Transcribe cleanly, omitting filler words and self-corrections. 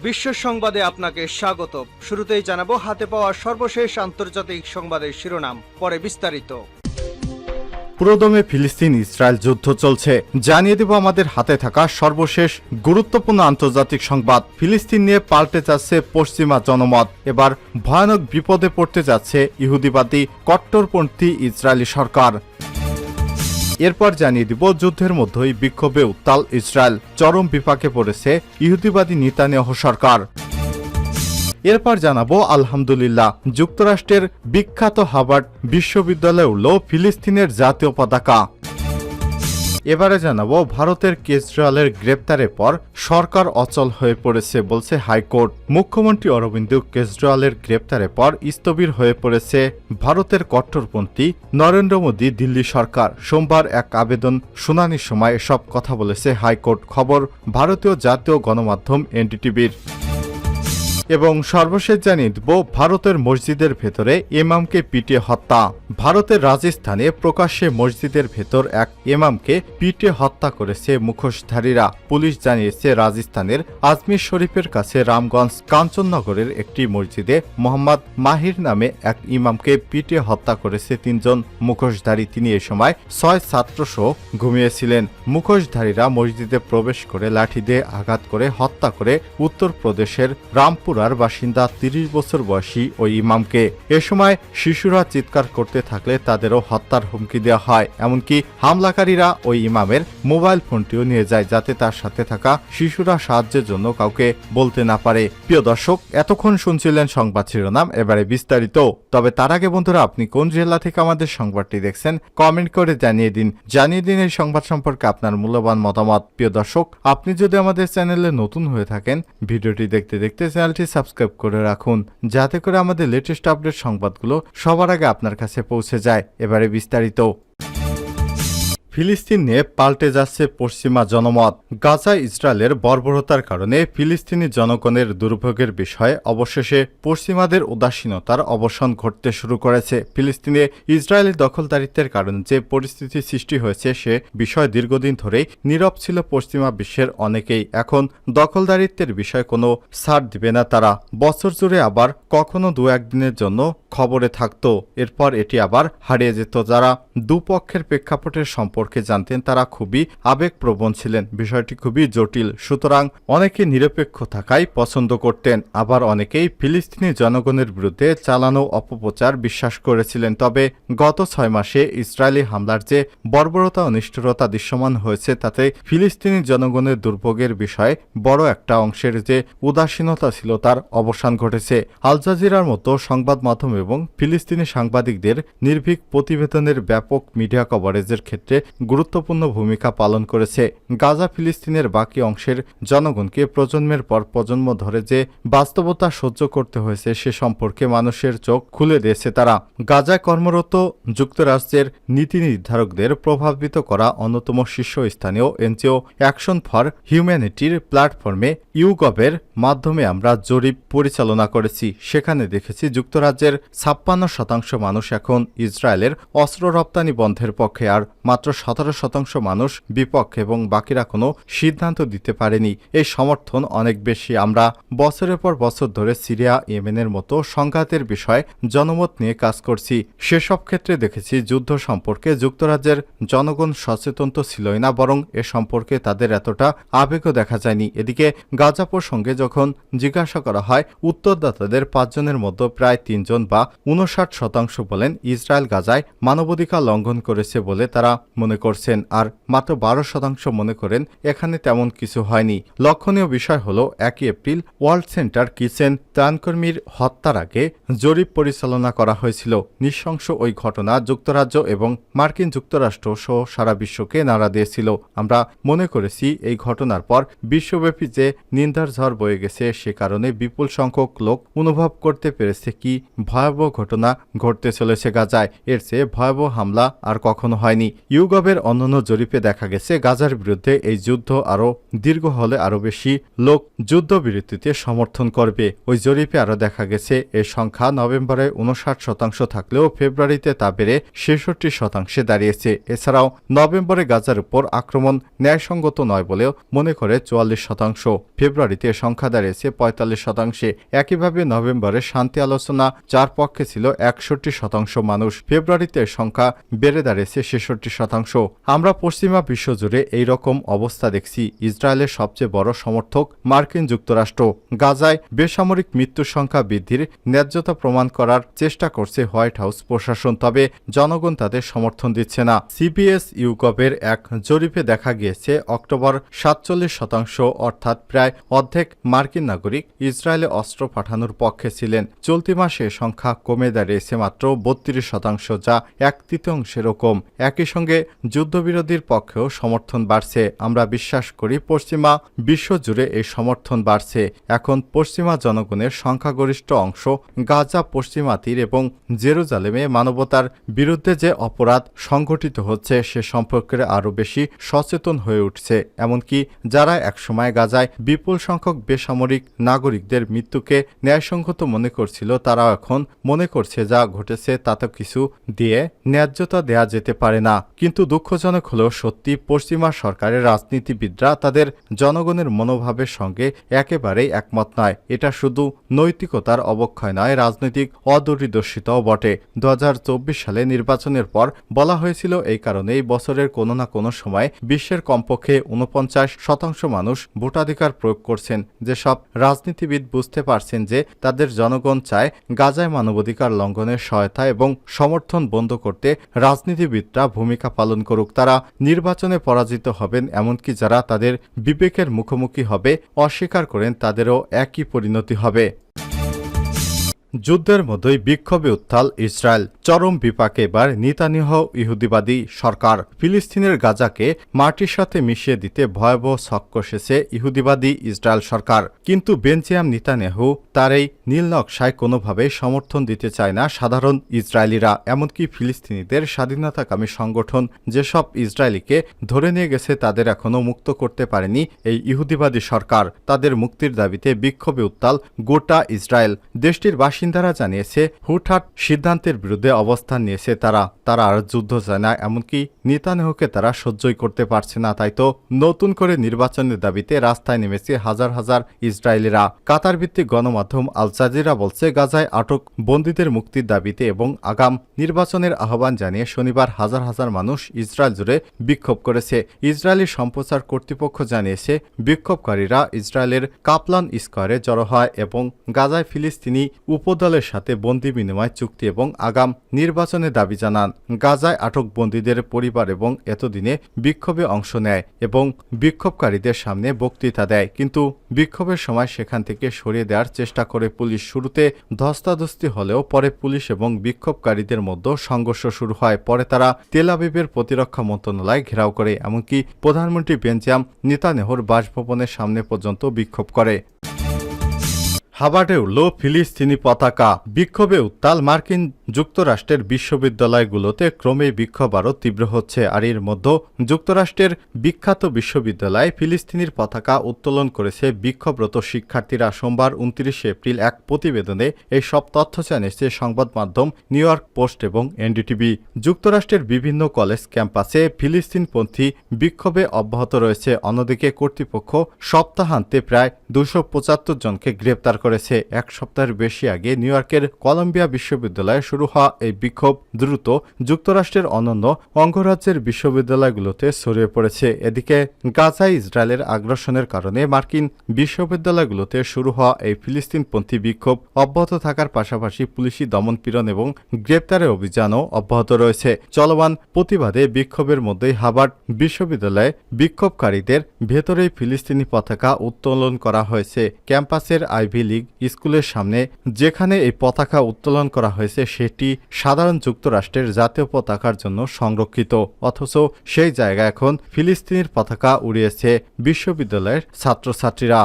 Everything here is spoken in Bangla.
বিশ্ব সংবাদে আপনাকে স্বাগত। শুরুতেই জানাবো হাতে পাওয়া সর্বশেষ আন্তর্জাতিক সংবাদের শিরোনাম, পরে বিস্তারিত। পুরোদমে ফিলিস্তিন ইসরায়েল যুদ্ধ চলছে। জানিয়ে দেব আমাদের হাতে থাকা সর্বশেষ গুরুত্বপূর্ণ আন্তর্জাতিক সংবাদ। ফিলিস্তিন নিয়ে পাল্টে যাচ্ছে পশ্চিমা জনমত। এবার ভয়ানক বিপদে পড়তে যাচ্ছে ইহুদিবাদী কট্টরপন্থী ইসরায়েলি সরকার। এরপর জানিয়ে দিব যুদ্ধের মধ্যেই বিক্ষোভে উত্তাল ইসরায়েল, চরম বিপাকে পড়েছে ইহুদিবাদী নেতানিয়াহু সরকার। এরপর জানাবো আলহামদুলিল্লাহ, যুক্তরাষ্ট্রের বিখ্যাত হার্ভার্ড বিশ্ববিদ্যালয়ে উড়ল ফিলিস্তিনের জাতীয় পতাকা। এবারে জানাবো ভারতের কেজরিওয়ালের গ্রেপ্তারের পর সরকার অচল হয়ে পড়েছে বলছে হাইকোর্ট। মুখ্যমন্ত্রী অরবিন্দ কেজরিওয়ালের গ্রেপ্তারের পর স্থবির হয়ে পড়েছে ভারতের কট্টরপন্থী নরেন্দ্র মোদী দিল্লি সরকার। সোমবার এক আবেদন শুনানির সময় এসব কথা বলেছে হাইকোর্ট। খবর ভারতীয় জাতীয় গণমাধ্যম এনডিটিভির। এবং সর্বশেষ জানিয়ে দেব ভারতের মসজিদের ভেতরে ইমামকে পিটিয়ে হত্যা। ভারতের রাজস্থানে প্রকাশ্যে মসজিদের ভেতর এক ইমামকে পিটিয়ে হত্যা করেছে মুখোশধারীরা। পুলিশ জানিয়েছে রাজস্থানের আজমির শরীফের কাছে রামগঞ্জ কাঞ্চননগরের একটি মসজিদে মোহাম্মদ মাহির নামে এক ইমামকে পিটিয়ে হত্যা করেছে তিনজন মুখোশধারী। তিনি এ সময় 6 ছাত্রসহ ঘুমিয়েছিলেন। মুখোশধারীরা মসজিদে প্রবেশ করে লাঠি দিয়ে আঘাত করে হত্যা করে উত্তরপ্রদেশের রামপুর বাসিন্দা 30 বছর বয়সী ওই ইমামকে। এ সময় শিশুরা চিৎকার করতে থাকলে তাদেরও হত্যার হুমকি দেওয়া হয়। এমনকি হামলাকারীরা ওই ইমামের মোবাইল ফোনটিও নিয়ে যায়, যাতে তার সাথে থাকা শিশুরা সাহায্যের জন্য কাউকে বলতে না পারে। প্রিয় দর্শক, এতক্ষণ শুনছিলেন সংবাদ শিরোনাম, এবারে বিস্তারিত। তবে তার আগে বন্ধুরা, আপনি কোন জেলা থেকে আমাদের সংবাদটি দেখছেন কমেন্ট করে জানিয়ে দিন এই সংবাদ সম্পর্কে আপনার মূল্যবান মতামত। প্রিয় দর্শক, আপনি যদি আমাদের চ্যানেলে নতুন হয়ে থাকেন, ভিডিওটি দেখতে দেখতে চ্যানেলটি সাবস্ক্রাইব করে রাখুন, যাতে করে আমাদের লেটেস্ট আপডেট সংবাদগুলো সবার আগে আপনার কাছে পৌঁছে যায়। এবারে বিস্তারিত। ফিলিস্তিন নিয়ে পাল্টে যাচ্ছে পশ্চিমা জনমত। গাজায় ইসরায়েলের বর্বরতার কারণে ফিলিস্তিনি জনগণের দুর্ভোগের বিষয়ে অবশেষে পশ্চিমাদের উদাসীনতার অবসান ঘটতে শুরু করেছে। ফিলিস্তিনে ইসরায়েলি দখলদারিত্বের কারণে যে পরিস্থিতি সৃষ্টি হয়েছে সে বিষয় দীর্ঘদিন ধরেই নীরব ছিল পশ্চিমা বিশ্বের অনেকেই। এখন দখলদারিত্বের বিষয়ে কোনো ছাড় দিবে না তারা। বছর জুড়ে আবার কখনো 2-1 দিনের জন্য খবরে থাকতো, এরপর এটি আবার হারিয়ে যেত। যারা দুপক্ষের প্রেক্ষাপটের সম্পর্কে জানতেন তারা খুবই আবেগপ্রবণ ছিলেন। বিষয়টি খুবই জটিল, সুতরাং অনেকে নিরপেক্ষ থাকাই পছন্দ করতেন। আবার অনেকেই ফিলিস্তিনি জনগণের বিরুদ্ধে চালানো অপপ্রচার বিশ্বাস করেছিলেন। তবে গত 6 মাসে ইসরায়েলি হামলার যে বর্বরতা ও নিষ্ঠুরতা দৃশ্যমান হয়েছে, তাতে ফিলিস্তিনি জনগণের দুর্ভোগের বিষয়ে বড় একটা অংশের যে উদাসীনতা ছিল তার অবসান ঘটেছে। আল জাজিরার মতো সংবাদ মাধ্যম এবং ফিলিস্তিনি সাংবাদিকদের নির্ভীক প্রতিবেদনের ব্যাপক মিডিয়া কভারেজের ক্ষেত্রে গুরুত্বপূর্ণ ভূমিকা পালন করেছে। গাজা ফিলিস্তিনের বাকি অংশের জনগণকে প্রজন্মের পর প্রজন্ম ধরে যে বাস্তবতা সহ্য করতে হয়েছে সে সম্পর্কে মানুষের চোখ খুলে দিয়েছে তারা। গাজায় কর্মরত যুক্তরাষ্ট্রের নীতি নির্ধারকদের প্রভাবিত করা অন্যতম শীর্ষস্থানীয় এনজিও অ্যাকশন ফর হিউম্যানিটির প্ল্যাটফর্মে ইউগভের মাধ্যমে আমরা জরিপ পরিচালনা করেছি। সেখানে দেখেছি যুক্তরাজ্যের 56% মানুষ এখন ইসরায়েলের অস্ত্র রপ্তানি বন্ধের পক্ষে, আর মাত্র 17% মানুষ বিপক্ষে এবং বাকিরা কোনো সিদ্ধান্ত দিতে পারেনি। এই সমর্থন অনেক বেশি। আমরা বছরের পর বছর ধরে সিরিয়া, ইয়েমেনের মতো সংঘাতের বিষয়ে জনমত নিয়ে কাজ করছি। সেসব ক্ষেত্রে দেখেছি যুদ্ধ সম্পর্কে যুক্তরাজ্যের জনগণ সচেতন তো ছিলই না, বরং এ সম্পর্কে তাদের এতটা আবেগও দেখা যায়নি। এদিকে গাজা প্রসঙ্গে যখন জিজ্ঞাসা করা হয়, উত্তরদাতাদের 5 জনের মধ্যে প্রায় 3 জন বা 59% বলেন ইসরায়েল গাজায় মানবাধিকার লঙ্ঘন করেছে বলে তারা মনে করছেন, আর মাত্র 12% মনে করেন এখানে তেমন কিছু হয়নি। লক্ষণীয় বিষয় হল 1 এপ্রিল ওয়ার্ল্ড সেন্টার কিচেন ত্রাণকর্মীর হত্যার আগে জরিপ পরিচালনা করা হয়েছিল। নৃশংস ওই ঘটনা যুক্তরাজ্য এবং মার্কিন যুক্তরাষ্ট্র সহ সারা বিশ্বকে নাড়া দিয়েছিল। আমরা মনে করেছি এই ঘটনার পর বিশ্বব্যাপী যে নিন্দার ঝড় বয়ে গেছে, সে কারণে বিপুল সংখ্যক লোক অনুভব করতে পেরেছে কি ভয়াবহ ঘটনা ঘটতে চলেছে গাজায়। এর চেয়ে ভয়াবহ হামলা আর কখনো হয়নি। ইউগভ ইউকবের অন্যান্য জরিপে দেখা গেছে গাজার বিরুদ্ধে এই যুদ্ধ আরও দীর্ঘ হলে আরও বেশি লোক যুদ্ধবিরতিতে সমর্থন করবে। ওই জরিপে আরও দেখা গেছে এই সংখ্যা নভেম্বরে 59% থাকলেও ফেব্রুয়ারিতে তা বেড়ে 66% দাঁড়িয়েছে। এছাড়াও নভেম্বরে গাজার উপর আক্রমণ ন্যায়সঙ্গত নয় বলেও মনে করে 44%। ফেব্রুয়ারিতে সংখ্যা দাঁড়িয়েছে 45%। একইভাবে নভেম্বরে শান্তি আলোচনা যার পক্ষে ছিল 61% মানুষ, ফেব্রুয়ারিতে সংখ্যা বেড়ে দাঁড়িয়েছে 66%। আমরা পশ্চিমা বিশ্বজুড়ে এই রকম অবস্থা দেখছি। ইসরায়েলের সবচেয়ে বড় সমর্থক মার্কিন যুক্তরাষ্ট্র। গাজায় বেসামরিক মৃত্যুর সংখ্যা বৃদ্ধির ন্যায্যতা প্রমাণ করার চেষ্টা করছে হোয়াইট হাউস প্রশাসন, তবে জনগণ তাদের সমর্থন দিচ্ছে না। সিবিএস ইউকবের এক জরিপে দেখা গিয়েছে অক্টোবর 47%, অর্থাৎ প্রায় অর্ধেক মার্কিন নাগরিক ইসরায়েলে অস্ত্র পাঠানোর পক্ষে ছিলেন। চলতি মাসে সংখ্যা কমে দাঁড়িয়েছে মাত্র 32%, যা 1/3 কম। একই সঙ্গে যুদ্ধবিরোধীর পক্ষেও সমর্থন বাড়ছে। আমরা বিশ্বাস করি পশ্চিমা বিশ্বজুড়ে এই সমর্থন বাড়ছে। এখন পশ্চিমা জনগণের সংখ্যাগরিষ্ঠ অংশ গাজা, পশ্চিমা তীর এবং জেরুজালেমে মানবতার বিরুদ্ধে যে অপরাধ সংঘটিত হচ্ছে সে সম্পর্কে আরও বেশি সচেতন হয়ে উঠছে। এমনকি যারা একসময় গাজায় বিপুল সংখ্যক বেসামরিক নাগরিকদের মৃত্যুকে ন্যায়সঙ্গত মনে করছিল, তারাও এখন মনে করছে যা ঘটেছে তাতে কিছু দিয়ে ন্যায্যতা দেয়া যেতে পারে না। কিন্তু দুঃখজনক হলেও সত্যি, পশ্চিমা সরকারের রাজনীতিবিদরা তাদের জনগণের মনোভাবের সঙ্গে একেবারেই একমত নয়। এটা শুধু নৈতিকতার অবক্ষয় নয়, রাজনৈতিক অদূরদর্শিতাও বটে। 2024 সালে নির্বাচনের পর বলা হয়েছিল এই কারণেই বছরের কোনো না কোনো সময় বিশ্বের কমপক্ষে 49% মানুষ ভোটাধিকার প্রয়োগ করছেন। যেসব রাজনীতিবিদ বুঝতে পারছেন যে তাদের জনগণ চায় গাজায় মানবাধিকার লঙ্ঘনের সহায়তা এবং সমর্থন বন্ধ করতে রাজনীতিবিদরা ভূমিকা পালন করুক, তারা নির্বাচনে পরাজিত হবেন। এমনকি যারা তাদের বিবেকের মুখোমুখি হবে, অস্বীকার করেন, তাদেরও একই পরিণতি হবে। যুদ্ধের মধ্যেই বিক্ষোভে উত্তাল ইসরায়েল। চরম বিপাকে এবার নেতানিয়াহু ইহুদিবাদী সরকার। ফিলিস্তিনের গাজাকে মাটির সাথে মিশিয়ে দিতে ভয়াবহ ছক কষেছে ইহুদিবাদী ইসরায়েল সরকার। কিন্তু বেঞ্জামিন নেতানিয়াহু তার এই নীল নকশায় কোনোভাবেই সমর্থন দিতে চায় না সাধারণ ইসরায়েলিরা। এমনকি ফিলিস্তিনিদের স্বাধীনতাকামী সংগঠন যেসব ইসরায়েলিকে ধরে নিয়ে গেছে তাদের এখনও মুক্ত করতে পারেনি এই ইহুদিবাদী সরকার। তাদের মুক্তির দাবিতে বিক্ষোভে উত্তাল গোটা ইসরায়েল। দেশটির বাসিন্দারা জানিয়েছে হুটহাট সিদ্ধান্তের বিরুদ্ধে অবস্থান নিয়েছে তারা আর যুদ্ধ চায় না, এমনকি নেতানিয়াহুকে তারা সহ্যই করতে পারছে না। তাই তো নতুন করে নির্বাচনের দাবিতে রাস্তায় নেমেছে হাজার হাজার ইসরায়েলিরা। কাতার ভিত্তিক গণমাধ্যম আল জাজিরা বলছে গাজায় আটক বন্দীদের মুক্তির দাবিতে এবং আগাম নির্বাচনের আহ্বান জানিয়ে শনিবার হাজার হাজার মানুষ ইসরায়েল জুড়ে বিক্ষোভ করেছে। ইসরায়েলি সম্প্রচার কর্তৃপক্ষ জানিয়েছে বিক্ষোভকারীরা ইসরায়েলের কাপলান স্কয়ারে জড়ো হয় এবং গাজায় ফিলিস্তিনি উপদলের সাথে বন্দী বিনিময় চুক্তি এবং আগাম নির্বাচনের দাবি জানান। গাজায় আটক বন্দীদের পরিবার এবং এতদিনে বিক্ষোভে অংশ নেয় এবং বিক্ষোভকারীদের সামনে বক্তৃতা দেয়, কিন্তু বিক্ষোভের সময় সেখান থেকে সরিয়ে দেওয়ার চেষ্টা করে পুলিশ। শুরুতে ধস্তাধস্তি হলেও পরে পুলিশ এবং বিক্ষোভকারীদের মধ্যে সংঘর্ষ শুরু হয়। পরে তারা তেল আবিবের প্রতিরক্ষা মন্ত্রণালয় ঘেরাও করে, এমনকি প্রধানমন্ত্রী বেঞ্জামিন নেতানিয়াহুর বাসভবনের সামনে পর্যন্ত বিক্ষোভ করে। হাবার্ডে উড়ল ফিলিস্তিনি পতাকা। বিক্ষোভে উত্তাল মার্কিন যুক্তরাষ্ট্রের বিশ্ববিদ্যালয়গুলোতে ক্রমেই বিক্ষোভ আরও তীব্র হচ্ছে। আর এর মধ্যে যুক্তরাষ্ট্রের বিখ্যাত বিশ্ববিদ্যালয়ে ফিলিস্তিনির পতাকা উত্তোলন করেছে বিক্ষোভরত শিক্ষার্থীরা। সোমবার 29 এপ্রিল এক প্রতিবেদনে এই সব তথ্য জানিয়েছে সংবাদ মাধ্যম নিউ ইয়র্ক পোস্ট এবং এনডিটিভি। যুক্তরাষ্ট্রের বিভিন্ন কলেজ ক্যাম্পাসে ফিলিস্তিনপন্থী বিক্ষোভে অব্যাহত রয়েছে। অন্যদিকে কর্তৃপক্ষ সপ্তাহান্তে প্রায় 275 জনকে গ্রেপ্তার করেছে। এক সপ্তাহের বেশি আগে নিউ ইয়র্কের কলম্বিয়া বিশ্ববিদ্যালয়ে শুরু হওয়া এই বিক্ষোভ দ্রুত যুক্তরাষ্ট্রের অন্যান্য অঙ্গরাজ্যের বিশ্ববিদ্যালয়গুলোতে ছড়িয়ে পড়েছে। এদিকে গাজায় ইসরায়েলের আগ্রাসনের কারণে মার্কিন বিশ্ববিদ্যালয়গুলোতে শুরু হওয়া এই ফিলিস্তিনপন্থী বিক্ষোভ অব্যাহত থাকার পাশাপাশি পুলিশি দমনপীড়ন এবং গ্রেপ্তারের অভিযানও অব্যাহত রয়েছে। চলমান প্রতিবাদে বিক্ষোভের মধ্যেই হাবার্ড বিশ্ববিদ্যালয়ে বিক্ষোভকারীদের ভেতরেই ফিলিস্তিনি পতাকা উত্তোলন করা হয়েছে। ক্যাম্পাসের আইভি লীগ স্কুলের সামনে যেখানে এই পতাকা উত্তোলন করা হয়েছে সেটি সাধারণ যুক্তরাষ্ট্রের জাতীয় পতাকার জন্য সংরক্ষিত, অথচ সেই জায়গায় এখন ফিলিস্তিনির পতাকা উড়িয়েছে বিশ্ববিদ্যালয়ের ছাত্রছাত্রীরা।